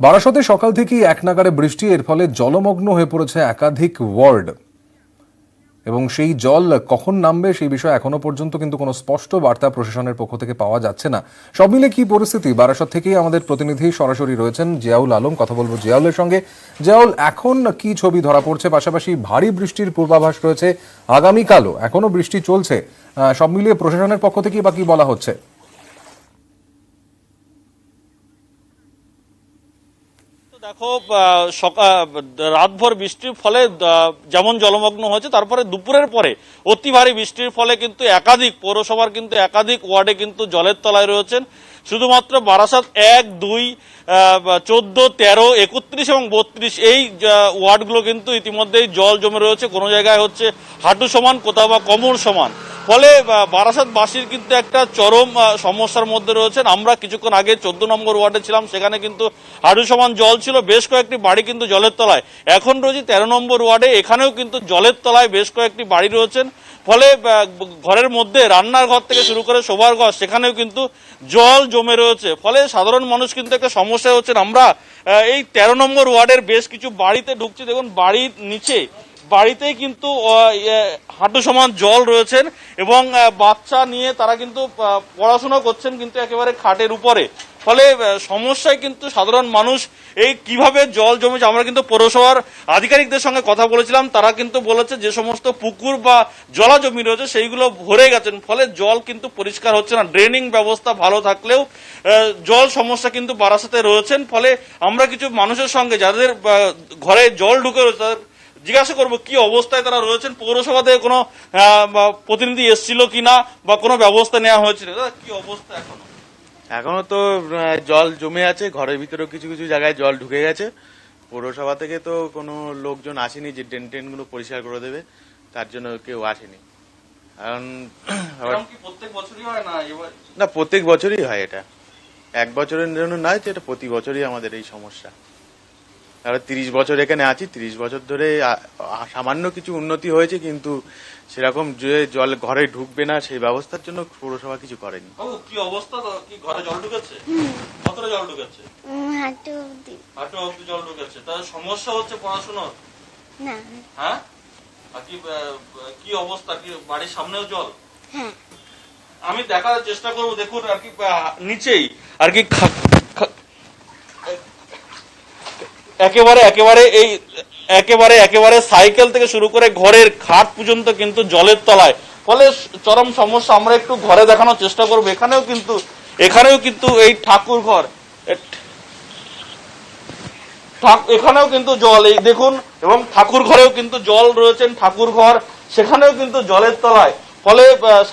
বারাসতে সকাল থেকেই এক নাগাড়ে বৃষ্টি, এর ফলে জলমগ্ন হয়ে পড়েছে একাধিক ওয়ার্ড এবং সেই জল কখন নামবে সেই বিষয়ে এখনো পর্যন্ত কিন্তু কোনো স্পষ্ট বার্তা প্রশাসনের পক্ষ থেকে পাওয়া যাচ্ছে না। সব মিলে কি পরিস্থিতি, বারাসত থেকেই আমাদের প্রতিনিধি সরাসরি রয়েছেন জিয়াউল আলম, কথা বলবো জিয়াউলের সঙ্গে। জিয়াউল, এখন কি ছবি ধরা পড়ছে? পাশাপাশি ভারী বৃষ্টির পূর্বাভাস রয়েছে আগামীকালও, এখনো বৃষ্টি চলছে, সব মিলিয়ে প্রশাসনের পক্ষ থেকে বা কি বলা হচ্ছে? দেখো, রাতভর বৃষ্টির ফলে যেমন জলমগ্ন হয়েছে, তারপরে দুপুরের পরে অতি ভারী বৃষ্টির ফলে কিন্তু একাধিক পৌরসভার কিন্তু একাধিক ওয়ার্ডে কিন্তু জলের তলায় রয়েছেন। শুধুমাত্র বারাসাত 1, 2, 14, 13, 31 এবং 32 এই ওয়ার্ডগুলো কিন্তু ইতিমধ্যেই জল জমে রয়েছে। কোনো জায়গায় হচ্ছে হাঁটু সমান, কোথাও বা কোমর সমান। ফলে বারাসাতবাসীর কিন্তু একটা চরম সমস্যার মধ্যে রয়েছেন। আমরা কিছুক্ষণ আগে 14 নম্বর ওয়ার্ডে ছিলাম, সেখানে কিন্তু হাঁটু সমান জল ছিল, বেশ কয়েকটি বাড়ি কিন্তু জলের তলায়। এখন রয়েছে 13 নম্বর ওয়ার্ডে, এখানেও কিন্তু জলের তলায় বেশ কয়েকটি বাড়ি রয়েছেন। ফলে ঘরের মধ্যে রান্নার ঘর থেকে শুরু করে শোবার ঘর, সেখানেও কিন্তু জল জমে রয়েছে। ফলে সাধারণ মানুষ কিন্তু একটা সমস্যা হচ্ছেন। আমরা এই 13 নম্বর ওয়ার্ডের বেশ কিছু বাড়িতে ঢুকছি, দেখুন বাড়ির নিচে বাড়িতেই কিন্তু হাঁটু সমান জল রয়েছেন এবং বাচ্চা নিয়ে তারা কিন্তু পড়াশোনা করছেন কিন্তু একেবারে খাটের উপরে। ফলে সমস্যায় কিন্তু সাধারণ মানুষ এই কিভাবে জল জমেছে। আমরা কিন্তু পৌরসভার আধিকারিকদের সঙ্গে কথা বলেছিলাম, তারা কিন্তু বলেছে যে সমস্ত পুকুর বা জলা জমি রয়েছে সেইগুলো ভরে গেছেন, ফলে জল কিন্তু পরিষ্কার হচ্ছে না। ড্রেনিং ব্যবস্থা ভালো থাকলেও জল সমস্যা কিন্তু বারাসাতে রয়েছেন। ফলে আমরা কিছু মানুষের সঙ্গে যাদের ঘরে জল ঢুকে রয়েছে তাদের জিজ্ঞাসা করবো কি অবস্থায় তারা রয়েছেন, পৌরসভা থেকে কোনো প্রতিনিধি এসেছিল কিনা বা কোনো ব্যবস্থা নেওয়া হয়েছিল, কি অবস্থা এখনো? এখনো তো জল জমে আছে, ঘরের ভিতরেও কিছু কিছু জায়গায় জল ঢুকে গেছে। পৌরসভা থেকে তো কোনো লোকজন আসেনি যে ড্রেন গুলো পরিষ্কার করে দেবে, তার জন্য কেউ আসেনি। কারণ প্রত্যেক বছরই হয় না, প্রত্যেক বছরই হয় এটা, এক বছরের জন্য নয়, এটা প্রতি বছরই আমাদের এই সমস্যা। আমরা 30 বছর এখানে আছি, 30 বছর ধরে সামান্য কিছু উন্নতি হয়েছে, কিন্তু সেরকম যে জল ঘরে ঢুকবে না সেই ব্যবস্থার জন্য পৌরসভা কিছু করেনি। কি অবস্থা, কি ঘরে জল ঢুকেছে? কতটা জল ঢুকেছে? হাঁটু অব্দি জল ঢুকেছে। তার সমস্যা হচ্ছে পড়াশোনার? না। হ্যাঁ, আর কি অবস্থা, কি বাড়ির সামনেও জল? হ্যাঁ, আমি দেখার চেষ্টা করবো। দেখুন আর কি নিচেই আর কি একেবারে সাইকেল থেকে শুরু করে ঘরের খাট পর্যন্ত কিন্তু জলের তলায়। ফলে চরম সমস্যা। আমরা একটু ঘরে দেখানোর চেষ্টা করবো। এখানেও কিন্তু এই ঠাকুর ঘর, এখানেও কিন্তু জল, এই দেখুন, এবং ঠাকুর ঘরেও কিন্তু জল রয়েছেন, ঠাকুর ঘর সেখানেও কিন্তু জলের তলায়। ফলে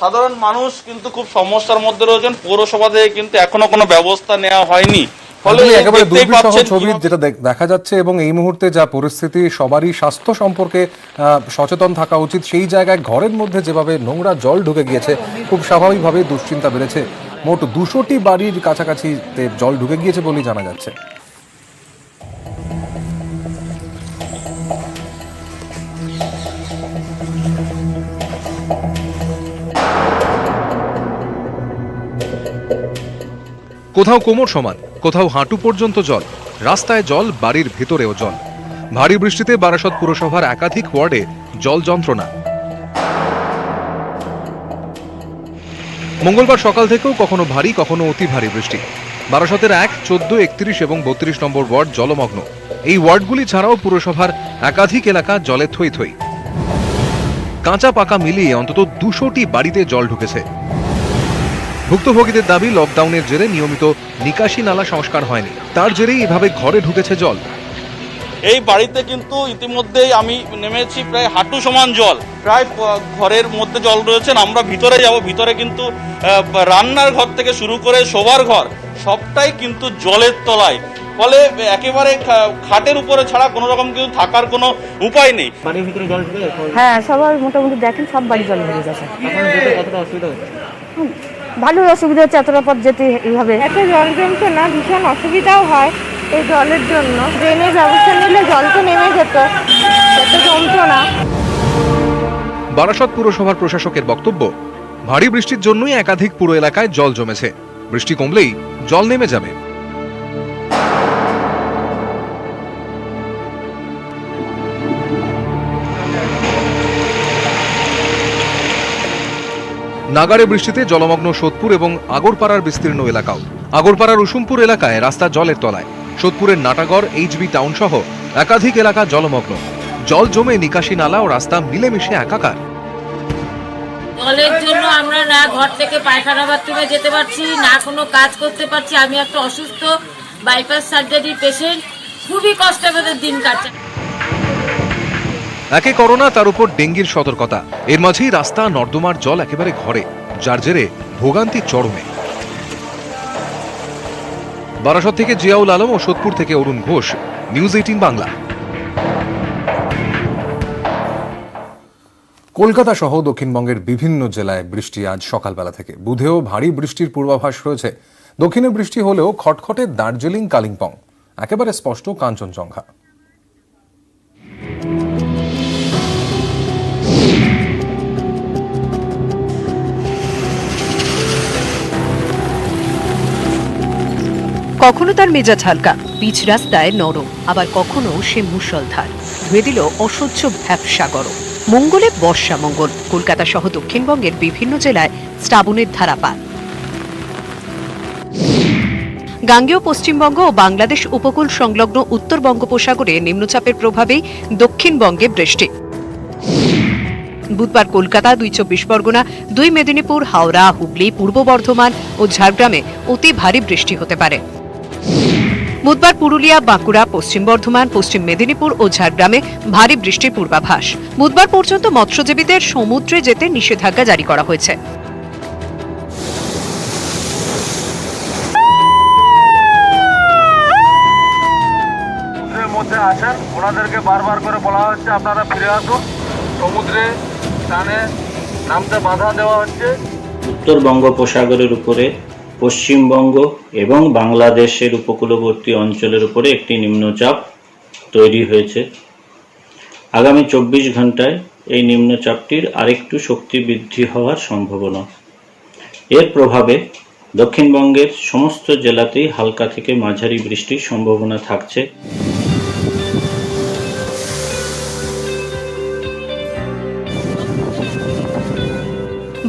সাধারণ মানুষ কিন্তু খুব সমস্যার মধ্যে রয়েছেন। পৌরসভা থেকে কিন্তু এখনো কোনো ব্যবস্থা নেওয়া হয়নি। একেবারে দুর্বিষহ ছবি যেটা দেখা যাচ্ছে, এবং এই মুহূর্তে যা পরিস্থিতি, সবারই স্বাস্থ্য সম্পর্কে সচেতন থাকা উচিত। সেই জায়গায় ঘরের মধ্যে যেভাবে নোংরা জল ঢুকে গিয়েছে, খুব স্বাভাবিকভাবে দুশ্চিন্তা বেড়েছে। মোট 200টি বাড়ির কাছাকাছি জল ঢুকে গিয়েছে বলেই জানা যাচ্ছে। কোথাও কোমর সমান, কোথাও হাঁটু পর্যন্ত জল, রাস্তায় জল, বাড়ির ভেতরেও জল। ভারী বৃষ্টিতে বারাসত পুরসভার একাধিক ওয়ার্ডে জল যন্ত্রণা। মঙ্গলবার সকাল থেকেও কখনো ভারী কখনো অতি ভারী বৃষ্টি। বারাসতের 1, 14, 31 এবং 32 নম্বর ওয়ার্ড জলমগ্ন। এই ওয়ার্ডগুলি ছাড়াও পুরসভার একাধিক এলাকা জলে থই থই। কাঁচা পাকা মিলিয়ে অন্তত 200টি বাড়িতে জল ঢুকেছে। ভুক্তভোগীদের দাবি, লকডাউনের জেরে নিয়মিত নিকাশি নালা সংস্কার হয়নি, তার জেরেই এভাবে ঘরে ঢুকেছে জল। এই বাড়িতে কিন্তু ইতিমধ্যেই আমি নেমেছি, প্রায় হাঁটু সমান জল, প্রায় ঘরের মধ্যে জল রয়েছেন। আমরা ভিতরে যাব, ভিতরে কিন্তু রান্নার ঘর থেকে শুরু করে শোবার ঘর সবটাই কিন্তু জলের তলায়। ফলে একেবারে খাটের উপরে ছাড়া কোনো রকম কিন্তু থাকার কোনো উপায় নেই। বাড়ির ভিতরে জল ঢুকে? হ্যাঁ, সবার মোটামুটি দেখেন সব বাড়ি জল হয়ে গেছে। কতটা অসুবিধা হচ্ছে? ভালো অসুবিধা হচ্ছে, এতটা পথ যেতে এইভাবে। এত জল জমতো না, ভীষণ অসুবিধাও হয় এই জলের জন্য। ড্রেনের ব্যবস্থা নিলে জল তো নেমে যেত, এত জমতো না। বারাসত পুরসভার প্রশাসকের বক্তব্য, ভারী বৃষ্টির জন্যই একাধিক পুরো এলাকায় জল জমেছে, বৃষ্টি কমলেই জল নেমে যাবে। নাগাড়ে বৃষ্টিতে জলমগ্ন সোদপুর এবং আগরপাড়ার বিস্তীর্ণ এলাকাও। আগরপাড়ার উসুমপুর এলাকায় রাস্তা জলের তলায়। সোদপুরের নাটাগড়, এইচবি টাউন সহ একাধিক এলাকা জলমগ্ন। জল জমে নিকাশি নালা ও রাস্তা মিলেমিশে একাকার। জলের জন্য আমরা না ঘর থেকে পায়খানা বাথরুমে যেতে পারছি, না কোনো কাজ করতে পারছি। আমি একটা অসুস্থ বাইপাস সার্জারি পেশেন্ট, খুবই কষ্ট আমাদের দিন কাটছে। একে করোনা, তার উপর ডেঙ্গির সতর্কতা। এর মাঝেই রাস্তা নর্দমার জল একেবারে ঘরে, যার জেরে ভোগান্তি চরমে। বারাসত থেকে জিয়াউল আলম ও সোদপুর থেকে অরুণ ঘোষ, নিউজ 18 বাংলা। কলকাতা সহ দক্ষিণবঙ্গের বিভিন্ন জেলায় বৃষ্টি আজ সকালবেলা থেকে। বুধেও ভারী বৃষ্টির পূর্বাভাস রয়েছে। দক্ষিণে বৃষ্টি হলেও খটখটে দার্জিলিং, কালিম্পং, একেবারে স্পষ্ট কাঞ্চনজঙ্ঘা। কখনো তার মেজাজ হালকা, পিচ রাস্তায় নরম, আবার কখনো সে মুষলধার ধুয়ে দিল অসহ্য ভ্যাপসা গরম। মঙ্গলে বর্ষা মঙ্গল। কলকাতা সহ দক্ষিণবঙ্গের বিভিন্ন জেলায় শ্রাবণের ধারাপাত। গাঙ্গেয় পশ্চিমবঙ্গ ও বাংলাদেশ উপকূল সংলগ্ন উত্তর বঙ্গোপসাগরে নিম্নচাপের প্রভাবেই দক্ষিণবঙ্গে বৃষ্টি। বুধবার কলকাতা, 2 চব্বিশ পরগনা, 2 মেদিনীপুর, হাওড়া, হুগলি, পূর্ব বর্ধমান ও ঝাড়গ্রামে অতি ভারী বৃষ্টি হতে পারে। বুধবার পুরুলিয়া, বাঁকুড়া, পশ্চিম বর্ধমান, পশ্চিম মেদিনীপুর ও ঝাড়গ্রামে ভারী বৃষ্টির পূর্বাভাস। বুধবার পর্যন্ত মৎস্যজীবীদের সমুদ্রে যেতে নিষেধাজ্ঞা জারি করা হয়েছে। সমুদ্রের মধ্যে আছেন, ওনাদেরকে বারবার করে বলা হচ্ছে আপনারা ফিরে আসুন। সমুদ্রে স্নানে নামতে বাধা দেওয়া হচ্ছে। উত্তর বঙ্গোপসাগরের উপরে পশ্চিমবঙ্গ এবং বাংলাদেশের উপকূলবর্তী অঞ্চলের উপরে একটি নিম্নচাপ তৈরি হয়েছে। আগামী 24 ঘন্টায় এই নিম্নচাপটির আরেকটু শক্তি বৃদ্ধি হওয়ার সম্ভাবনা। এর প্রভাবে দক্ষিণবঙ্গের সমস্ত জেলাতেই হালকা থেকে মাঝারি বৃষ্টির সম্ভাবনা থাকছে।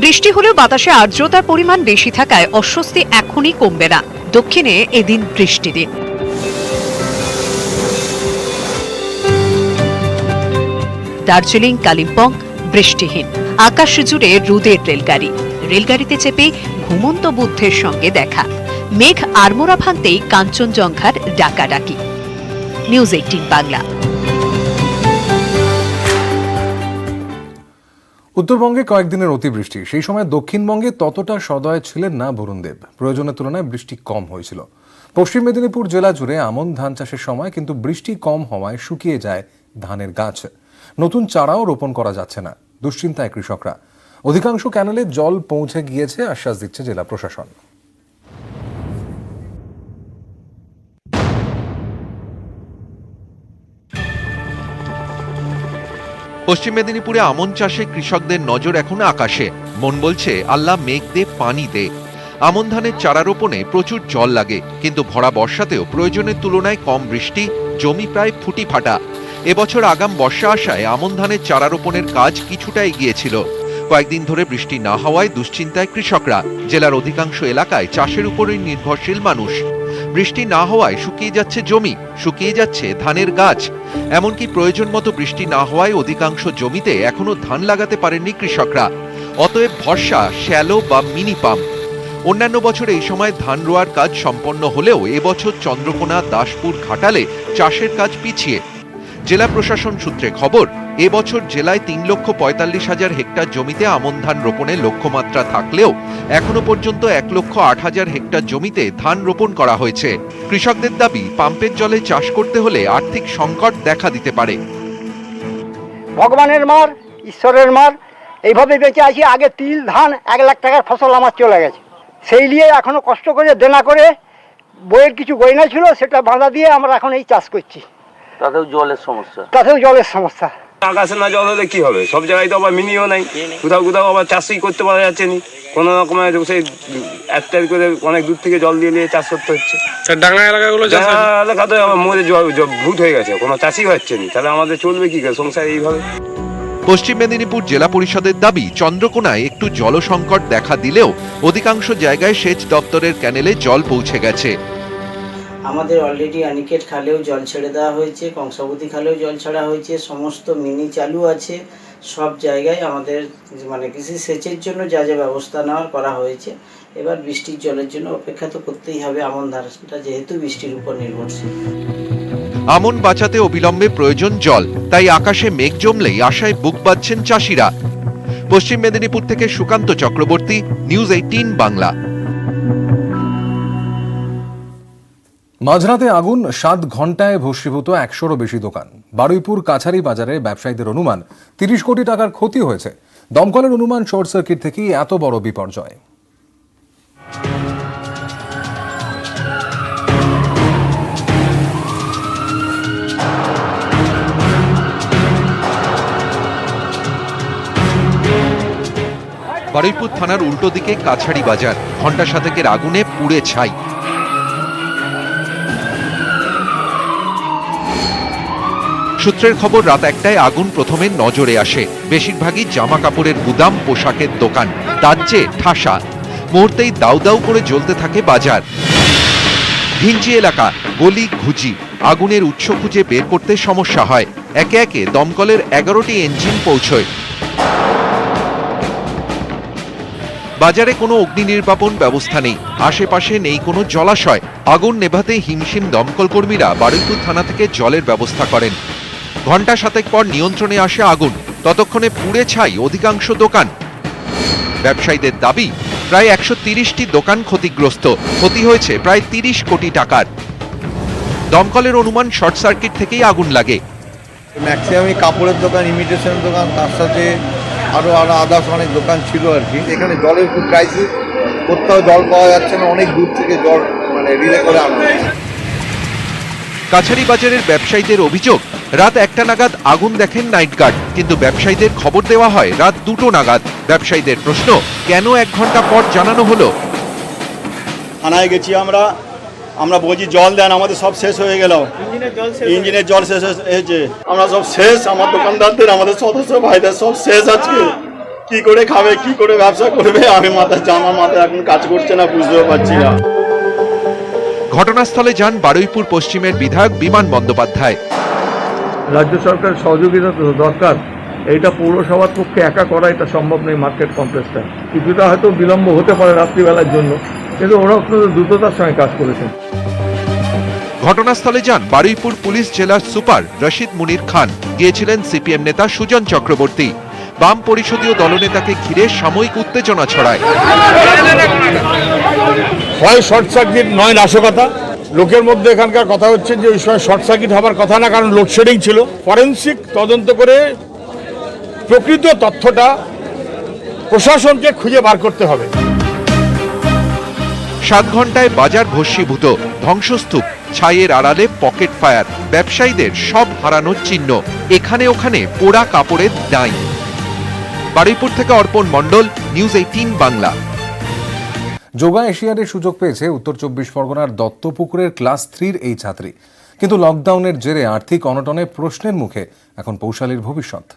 বৃষ্টি হলেও বাতাসে আর্দ্রতার পরিমাণ বেশি থাকায় অস্বস্তি এখনই কমবে না। দক্ষিণে এদিন বৃষ্টি দিন। দার্জিলিং, কালিম্পং বৃষ্টিহীন। আকাশ জুড়ে রোদের রেলগাড়ি। রেলগাড়িতে চেপে ঘুমন্ত বুদ্ধের সঙ্গে দেখা। মেঘ আড়মোড়া ভাঙতেই কাঞ্চনজঙ্ঘার ডাকাডাকি। নিউজ 18 বাংলা। উত্তরবঙ্গে কয়েকদিনের অতিবৃষ্টি। সেই সময় দক্ষিণবঙ্গে ততটা সদয় ছিলেন না বরুণদেব। প্রয়োজনের তুলনায় বৃষ্টি কম হয়েছিল। পশ্চিম মেদিনীপুর জেলা জুড়ে আমন ধান চাষের সময় কিন্তু বৃষ্টি কম হওয়ায় শুকিয়ে যায় ধানের গাছ। নতুন চারাও রোপণ করা যাচ্ছে না। দুশ্চিন্তায় কৃষকরা। অধিকাংশ ক্যানেলে জল পৌঁছে গিয়েছে, আশ্বাস দিচ্ছে জেলা প্রশাসন। পশ্চিম মেদিনীপুরে আমন চাষে কৃষকদের নজর এখন আকাশে। মন বলছে আল্লাহ মেঘ দে, পানি দে। আমন ধানের চারা রোপণে প্রচুর জল লাগে, কিন্তু ভরা বর্ষাতেও প্রয়োজনের তুলনায় কম বৃষ্টি, জমি প্রায় ফুটি ফাটা। এবছর আগাম বর্ষা আসায় আমন ধানের চারা রোপণের কাজ কিছুটা এগিয়েছিল। কয়েকদিন ধরে বৃষ্টি না হওয়ায় দুশ্চিন্তায় কৃষকরা। জেলার অধিকাংশ এলাকায় চাষের উপরই নির্ভরশীল মানুষ। বৃষ্টি না হওয়ায় শুকিয়ে যাচ্ছে জমি, শুকিয়ে যাচ্ছে ধানের গাছ। এমনকি প্রয়োজন মতো বৃষ্টি না হওয়ায় অধিকাংশ জমিতে এখনো ধান লাগাতে পারেননি কৃষকরা। অতএব ভরসা শ্যালো বা মিনি পাম্প। অন্যান্য বছর এই সময় ধান রোয়ার কাজ সম্পন্ন হলেও এবছর চন্দ্রকোনা, দাসপুর, ঘাটালে চাষের কাজ পিছিয়ে। জেলা প্রশাসন সূত্রে খবর, এবছর জেলায় 3,45,000 হেক্টর জমিতে আমন ধান রোপণের লক্ষ্যমাত্রা থাকলেও এখনো পর্যন্ত 1,08,000 হেক্টর জমিতে ধান রোপণ করা হয়েছে। কৃষকদের দাবি, পাম্পের জলে চাষ করতে হলে আর্থিক সংকট দেখা দিতে পারে। ভগবানের মার, ঈশ্বরের মার, এইভাবে বেঁচে আছি। আগে তিল, ধান 1 লাখ টাকার ফসল আমার চলে গেছে। সেই নিয়ে এখনো কষ্ট করে দেনা করে বইয়ের কিছু গয়না ছিল, সেটা বাঁধা দিয়ে আমরা এখন এই চাষ করছি। তাতেও জলের সমস্যা। তাতেও জলের সমস্যা। আকাশে না জল হলে কি হবে? সব জায়গায় তো আবার মিনিও নাই, কোথাও কোথাও আবার চাষই করতে পারা যাচ্ছে না। কোনো রকমে সেই একটা করে অনেক দূর থেকে জল দিয়ে নিয়ে চাষ করতে হচ্ছে। ডাঙ্গা এলাকাগুলো, ডাঙ্গা এলাকাতে আমার মধ্যে ভূত হয়ে গেছে, কোনো চাষই হচ্ছে না। তাহলে আমাদের চলবে কি করে সংসার এইভাবে? পশ্চিম মেদিনীপুর জেলা পরিষদের দাবি, চন্দ্রকোনায় একটু জলসংকট দেখা দিলেও অধিকাংশ জায়গায় সেচ দপ্তরের ক্যানেলে জল পৌঁছে গেছে। আমাদের অলরেডি অনিকেট খালেও জল ছেড়ে দেওয়া হয়েছে, কংসাবতী খালেও জল ছাড়া হয়েছে, সমস্ত মিনি চালু আছে, সব জায়গায় আমাদের কৃষি সেচের জন্য যা যা ব্যবস্থা নেওয়ার করা হয়েছে। এবার বৃষ্টির জলের জন্য অপেক্ষা তো করতেই হবে, আমন ধানটা যেহেতু বৃষ্টির উপর নির্ভরশীল। আমন বাঁচাতে অবিলম্বে প্রয়োজন জল, তাই আকাশে মেঘ জমলেই আশায় বুক বাঁধছেন চাষিরা। পশ্চিম মেদিনীপুর থেকে সুকান্ত চক্রবর্তী, নিউজ 18 বাংলা। মাঝরাতে আগুন, 7 ঘন্টায় ভস্মীভূত 100-রও বেশি দোকান। বারুইপুর কাছারি বাজারে ব্যবসায়ীদের অনুমান 30 কোটি টাকার ক্ষতি হয়েছে। দমকলের অনুমান শর্ট সার্কিট থেকেই এত বড় বিপর্যয়। বারুইপুর থানার উল্টো দিকে কাছারি বাজার, ঘণ্টা 7 আগুনে পুড়ে ছাই। সূত্রের খবর, রাত 1টায় আগুন প্রথমে নজরে আসে। বেশিরভাগই জামা কাপড়ের গুদাম, পোশাকের দোকান, দাহ্যে ঠাসা। মুহূর্তেই দাউ দাউ করে জ্বলতে থাকে বাজার। ঘিঞ্জি এলাকা, গলি ঘুজি। আগুনের উৎস খুঁজে বের করতে সমস্যা হয়। একে একে দমকলের 11টি ইঞ্জিন পৌঁছয়। বাজারে কোনো অগ্নি নির্বাপন ব্যবস্থা নেই, আশেপাশে নেই কোনো জলাশয়। আগুন নেভাতে হিমশিম দমকল কর্মীরা বারুইপুর থানা থেকে জলের ব্যবস্থা করেন। ঘণ্টা 7 পর নিয়ন্ত্রণে আসে আগুন, ততক্ষণে পুড়ে ছাই অধিকাংশ দোকান। ব্যবসায়ীদের দাবি, প্রায় 130টি দোকান ক্ষতিগ্রস্ত, ক্ষতি হয়েছে প্রায় 30 কোটি টাকার। দমকলের অনুমান শর্ট সার্কিট থেকেই আগুন লাগে। ম্যাক্সিমামই কাপড়ের দোকান, ইমিটেশন দোকান, তার সাথে আরো আদার্স অনেক দোকান ছিল আর কি। এখানে জলের খুব ক্রাইসিস, কোথাও জল পাওয়া যাচ্ছে না, অনেক দূর থেকে জল রিলে করে আনা হচ্ছে। কাছারি বাজারের ব্যবসায়ীদের অভিযোগ, রাত 1টা নাগাদ আগুন দেখেন নাইট গার্ড, কিন্তু ব্যবসায়ীদের খবর দেওয়া হয় রাত 2টো নাগাদ। ব্যবসায়ীদের প্রশ্ন, কেন 1 ঘন্টা পর জানানো হলো? থানায় গেছি আমরা বলছি জল দেন, আমাদের সব শেষ হয়ে গেল, ইঞ্জিনের জল শেষ হয়েছে, আমরা সব শেষ। আমার দোকানদারদের, আমাদের সদস্য ভাইদের সব শেষ। আজকে কি করে খাবে, কি করে ব্যবসা করবে, আমি মাথায় এখন কাজ করছে না, বুঝতেও পারছি না। ঘটনাস্থলে যান বারুইপুর পশ্চিমের বিধায়ক বিমান বন্দ্যোপাধ্যায়। রাজ্য সরকারের সহযোগিতা তো দরকার, এইটা পৌরসভার পক্ষে একা করা এটা সম্ভব নেই। মার্কেট কমপ্লেক্সটা কিছুটা হয়তো বিলম্ব হতে পারে রাত্রিবেলার জন্য, কিন্তু ওরা অত্যন্ত দ্রুততার সঙ্গে কাজ করেছেন। ঘটনাস্থলে যান বারুইপুর পুলিশ জেলার সুপার রশিদ মুনির খান, গিয়েছিলেন সিপিএম নেতা সুজন চক্রবর্তী। বাম পরিষদীয় দলনেতাকে ঘিরে সাময়িক উত্তেজনা ছড়ায়। হয় শর্ট সার্কিট নয় নাশকতা, লোকের মধ্যে এখানকার কথা হচ্ছে যে ওই সময় শর্ট সার্কিট হবার কথা না, কারণ লোডশেডিং ছিল। ফরেনসিক তদন্ত করে প্রকৃত তথ্যটা প্রশাসনকে খুঁজে বার করতে হবে। 7 ঘন্টায় বাজার ভস্মীভূত, ধ্বংসস্তূপ, ছাইয়ের আড়ালে পকেট ফায়ার। ব্যবসায়ীদের সব হারানোর চিহ্ন, এখানে ওখানে পোড়া কাপড়ের দাই। বারুইপুর থেকে অর্পণ মণ্ডল, নিউজ 18 বাংলা। যোগা এশিয়াডের সুযোগ পেয়েছে উত্তর 24 পরগনার দত্তপুকুরের ক্লাস 3-র এই ছাত্রী, কিন্তু লকডাউনের জেরে আর্থিক অনটনে প্রশ্নের মুখে এখন পৌশালীর ভবিষ্যৎ।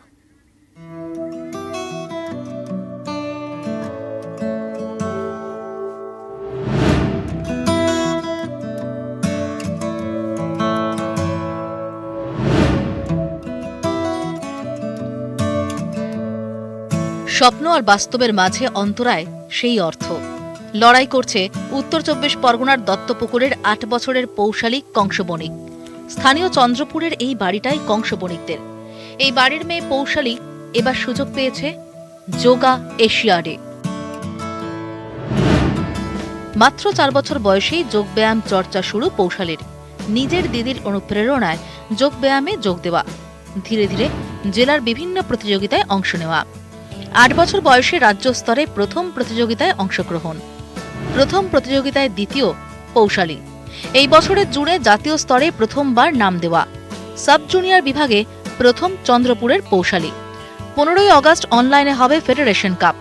স্বপ্ন আর বাস্তবের মাঝে অন্তরায় সেই অর্থ। লড়াই করছে উত্তর 24 পরগনার দত্তপুকুরের 8 বছরের পৌশালী কংস বণিক। স্থানীয় চন্দ্রপুরের এই বাড়িটাই কংস বণিকদের। এই বাড়ির মেয়ে পৌশালী এবার সুযোগ পেয়েছে যোগা এশিয়াডে। মাত্র 4 বছর বয়সেই যোগব্যায়াম চর্চা শুরু পৌশালীর। নিজের দিদির অনুপ্রেরণায় যোগব্যায়ামে যোগ দেওয়া, ধীরে ধীরে জেলার বিভিন্ন প্রতিযোগিতায় অংশ নেওয়া। 8 বছর বয়সে রাজ্য স্তরে প্রথম প্রতিযোগিতায় অংশগ্রহণ, প্রথম প্রতিযোগিতায় দ্বিতীয় পৌশালী। এই বছরের জুড়ে জাতীয় স্তরে প্রথমবার নাম দেওয়া, সাব জুনিয়র বিভাগে প্রথম চন্দ্রপুরের পৌশালী। 15ই আগস্ট অনলাইনে হবে ফেডারেশন কাপ।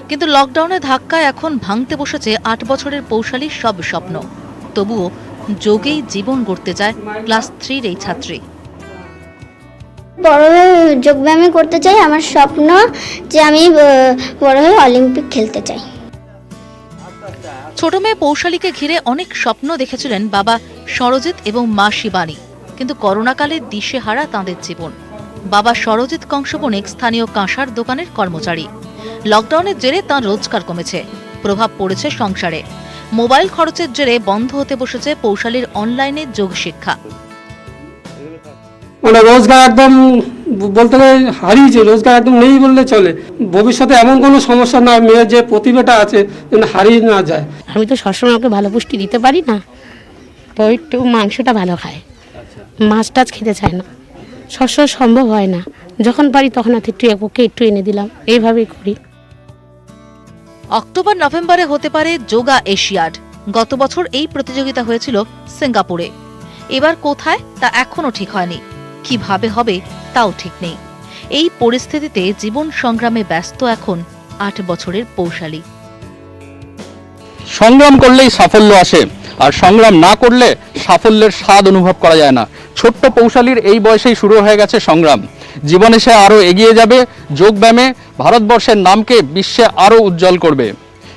কিন্তু লকডাউনের ধাক্কায় এখন ভাঙতে বসেছে 8 বছরের পৌশালীর সব স্বপ্ন। তবুও যোগেই জীবন গড়তে চায় ক্লাস 3-র এই ছাত্রী। বড় হয়ে যোগব্যায়াম করতে চাই। আমার স্বপ্ন যে আমি বড় হয়ে অলিম্পিক খেলতে চাই। ছোট মেয়ে পৌশালীকে ঘিরে অনেক স্বপ্ন দেখেছিলেন বাবা সরজিৎ এবং মা শিবানী, কিন্তু করোনাকালে দিশেহারা তাঁদের জীবন। বাবা সরজিৎ কংসবণিক স্থানীয় কাঁসার দোকানের কর্মচারী। লকডাউনের জেরে তাঁর রোজগার কমেছে, প্রভাব পড়েছে সংসারে। মোবাইল খরচের জেরে বন্ধ হতে বসেছে পৌশালীর অনলাইনে যোগ শিক্ষা। মানে রোজগার একদম বলতে গেলে হারিয়েছে, রোজগার একদম নেই বললে চলে। ভবিষ্যতে এমন কোনো সমস্যা না, মেয়ের যে প্রতিভাটা আছে যেন হারিয়ে না যায়। আমি তো সবসময় ওকে ভালো পুষ্টি দিতে পারি না, তো একটু মাংসটা ভালো খায়, মাছ টাছ খেতে চায় না, সবসময় সম্ভব হয় না। যখন পারি তখন ওকে একটু এনে দিলাম, এইভাবেই করি। অক্টোবর নভেম্বরে হতে পারে যোগা এশিয়াড। গত বছর এই প্রতিযোগিতা হয়েছিল সিঙ্গাপুরে। এবার কোথায় তা এখনো ঠিক হয়নি, কিভাবে হবে তাও ঠিক নেই। এই পরিস্থিতিতে জীবন সংগ্রামে ব্যস্ত এখন 8 বছরের পৌশালী। সংগ্রাম করলেই সাফল্য আসে, আর সংগ্রাম না করলে সাফল্যের স্বাদ অনুভব করা যায় না। ছোট্ট পৌশালীর এই বয়সেই শুরু হয়ে গেছে সংগ্রাম। জীবনে সে আরও এগিয়ে যাবে, যোগব্যায়ামে ভারতবর্ষের নামকে বিশ্বে আরও উজ্জ্বল করবে।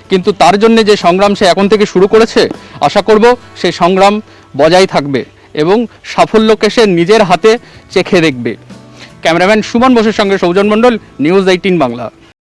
কিন্তু তার জন্য যে সংগ্রাম সে এখন থেকে শুরু করেছে, আশা করব সেই সংগ্রাম বজায় থাকবে এবং সাফল্যকে সে নিজের হাতে চেখে দেখবে। ক্যামেরাম্যান সুমন বসুর সঙ্গে সৌজন মণ্ডল, নিউজ 18 বাংলা।